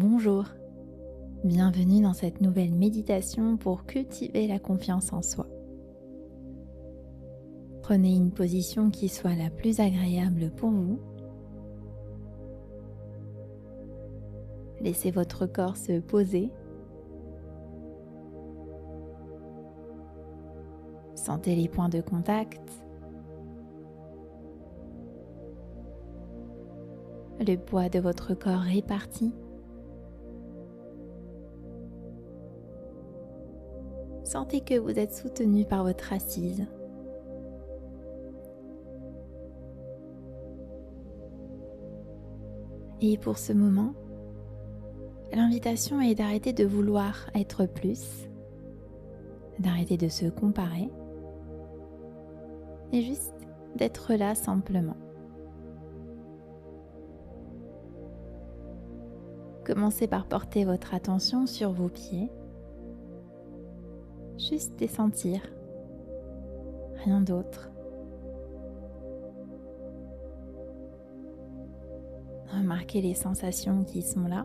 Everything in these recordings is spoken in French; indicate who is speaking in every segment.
Speaker 1: Bonjour, bienvenue dans cette nouvelle méditation pour cultiver la confiance en soi. Prenez une position qui soit la plus agréable pour vous. Laissez votre corps se poser. Sentez les points de contact. Le poids de votre corps réparti. Sentez que vous êtes soutenu par votre assise. Et pour ce moment, l'invitation est d'arrêter de vouloir être plus, d'arrêter de se comparer, et juste d'être là simplement. Commencez par porter votre attention sur vos pieds, juste les sentir, rien d'autre. Remarquez les sensations qui sont là,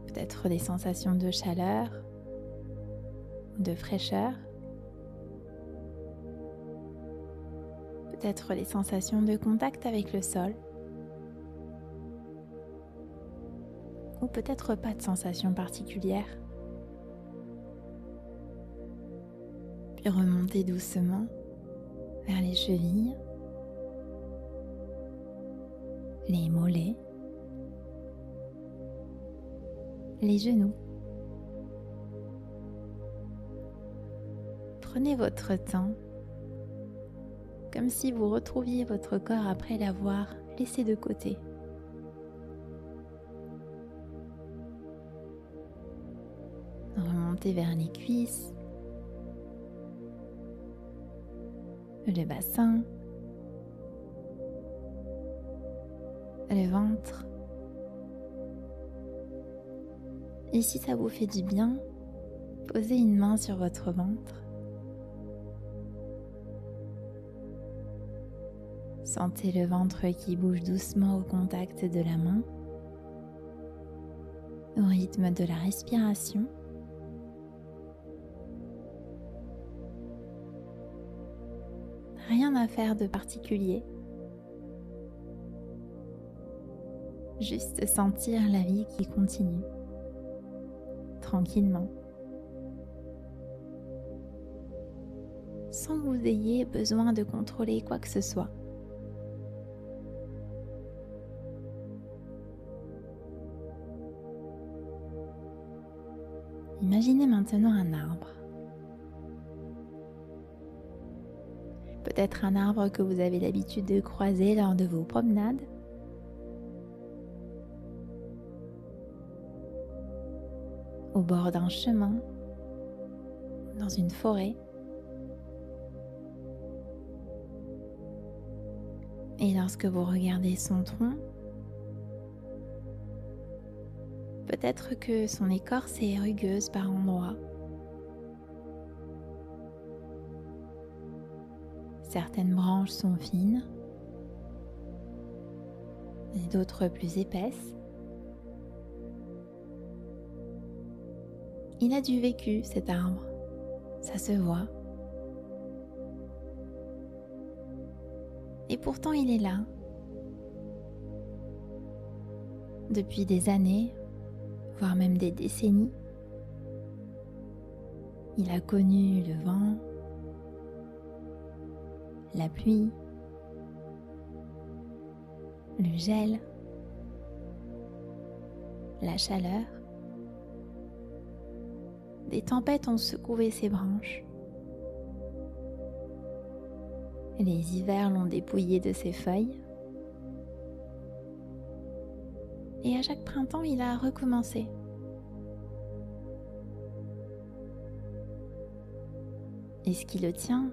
Speaker 1: peut-être des sensations de chaleur, de fraîcheur, peut-être les sensations de contact avec le sol, ou peut-être pas de sensation particulière. Puis remontez doucement vers les chevilles, les mollets, les genoux. Prenez votre temps, comme si vous retrouviez votre corps après l'avoir laissé de côté. Remontez vers les cuisses, le bassin, le ventre. Et si ça vous fait du bien, posez une main sur votre ventre. Sentez le ventre qui bouge doucement au contact de la main, au rythme de la respiration. Rien à faire de particulier. Juste sentir la vie qui continue, tranquillement, sans que vous ayez besoin de contrôler quoi que ce soit. Imaginez maintenant un arbre. Peut-être un arbre que vous avez l'habitude de croiser lors de vos promenades. Au bord d'un chemin, dans une forêt. Et lorsque vous regardez son tronc, peut-être que son écorce est rugueuse par endroits. Certaines branches sont fines et d'autres plus épaisses. Il a du vécu, cet arbre, ça se voit. Et pourtant il est là, depuis des années, voire même des décennies. Il a connu le vent, la pluie, le gel, la chaleur. Des tempêtes ont secoué ses branches. Les hivers l'ont dépouillé de ses feuilles. Et à chaque printemps, il a recommencé. Et ce qui le tient,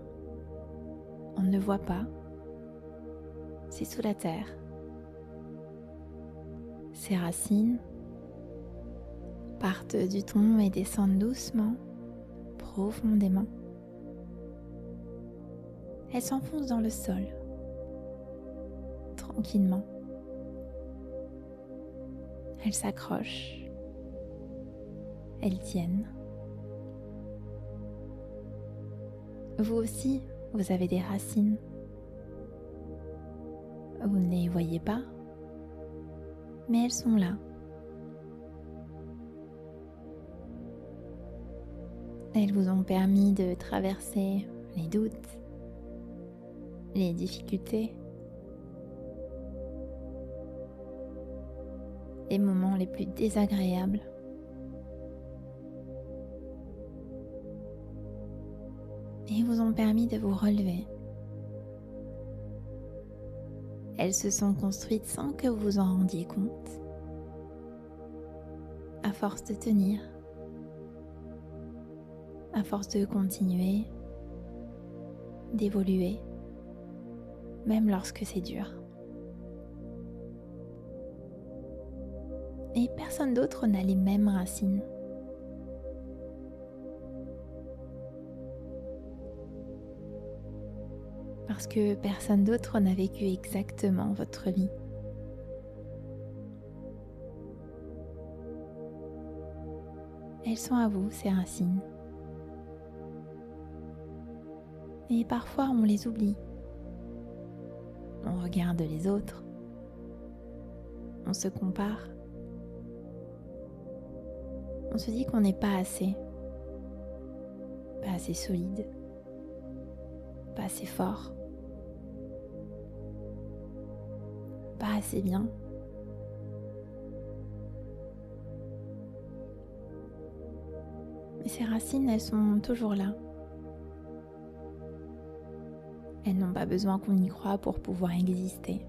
Speaker 1: on ne le voit pas. C'est sous la terre. Ses racines partent du tronc et descendent doucement, profondément. Elles s'enfoncent dans le sol, tranquillement. elles s'accrochent, elles tiennent. Vous aussi, vous avez des racines. Vous ne les voyez pas, mais elles sont là. Elles vous ont permis de traverser les doutes, les difficultés, les moments les plus désagréables. Et vous ont permis de vous relever. Elles se sont construites sans que vous vous en rendiez compte, à force de tenir, à force de continuer, d'évoluer, même lorsque c'est dur. Et personne d'autre n'a les mêmes racines. Parce que personne d'autre n'a vécu exactement votre vie. Elles sont à vous, ces racines. Et parfois on les oublie. On regarde les autres. On se compare. On se dit qu'on n'est pas assez solide, pas assez fort, pas assez bien. Mais ces racines, elles sont toujours là. Elles n'ont pas besoin qu'on y croie pour pouvoir exister.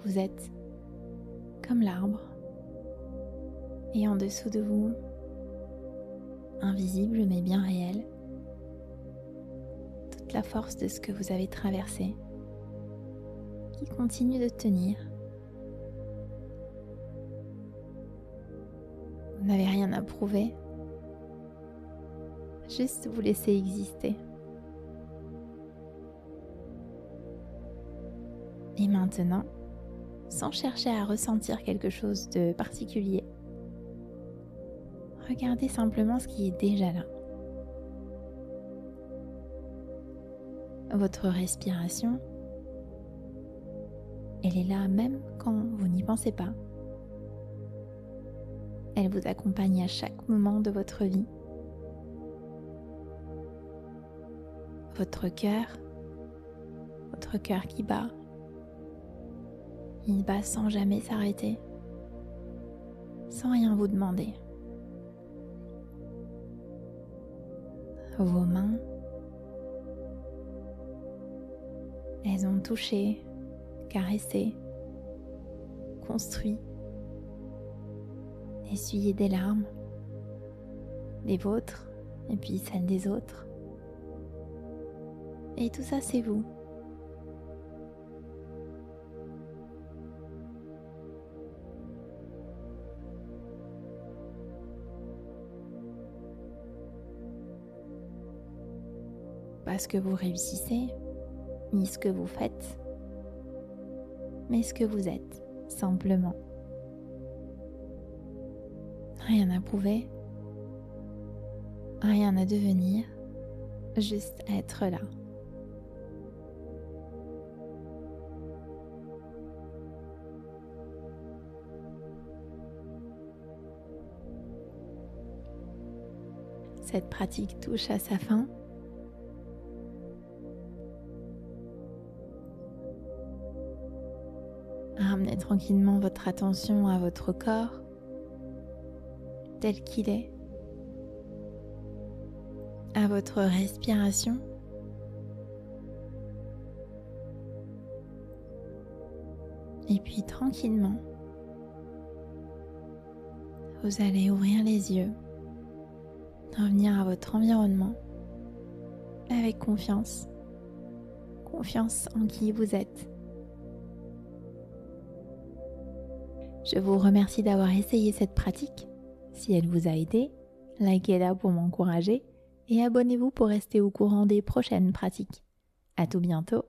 Speaker 1: Vous êtes comme l'arbre, et en dessous de vous, invisible mais bien réel, toute la force de ce que vous avez traversé, qui continue de tenir. Vous n'avez rien à prouver, juste vous laisser exister. Et maintenant, sans chercher à ressentir quelque chose de particulier, regardez simplement ce qui est déjà là. Votre respiration, elle est là même quand vous n'y pensez pas. Elle vous accompagne à chaque moment de votre vie. Votre cœur qui bat. Il bat sans jamais s'arrêter, sans rien vous demander. Vos mains, elles ont touché, caressé, construit, essuyé des larmes, les vôtres et puis celles des autres. Et tout ça, c'est vous. Pas ce que vous réussissez, ni ce que vous faites, mais ce que vous êtes, simplement. Rien à prouver, rien à devenir, juste être là. Cette pratique touche à sa fin. Ramenez tranquillement votre attention à votre corps tel qu'il est, à votre respiration. Et puis tranquillement, vous allez ouvrir les yeux, revenir à votre environnement avec confiance en qui vous êtes. Je vous remercie d'avoir essayé cette pratique. Si elle vous a aidé, likez-la pour m'encourager et abonnez-vous pour rester au courant des prochaines pratiques. À tout bientôt.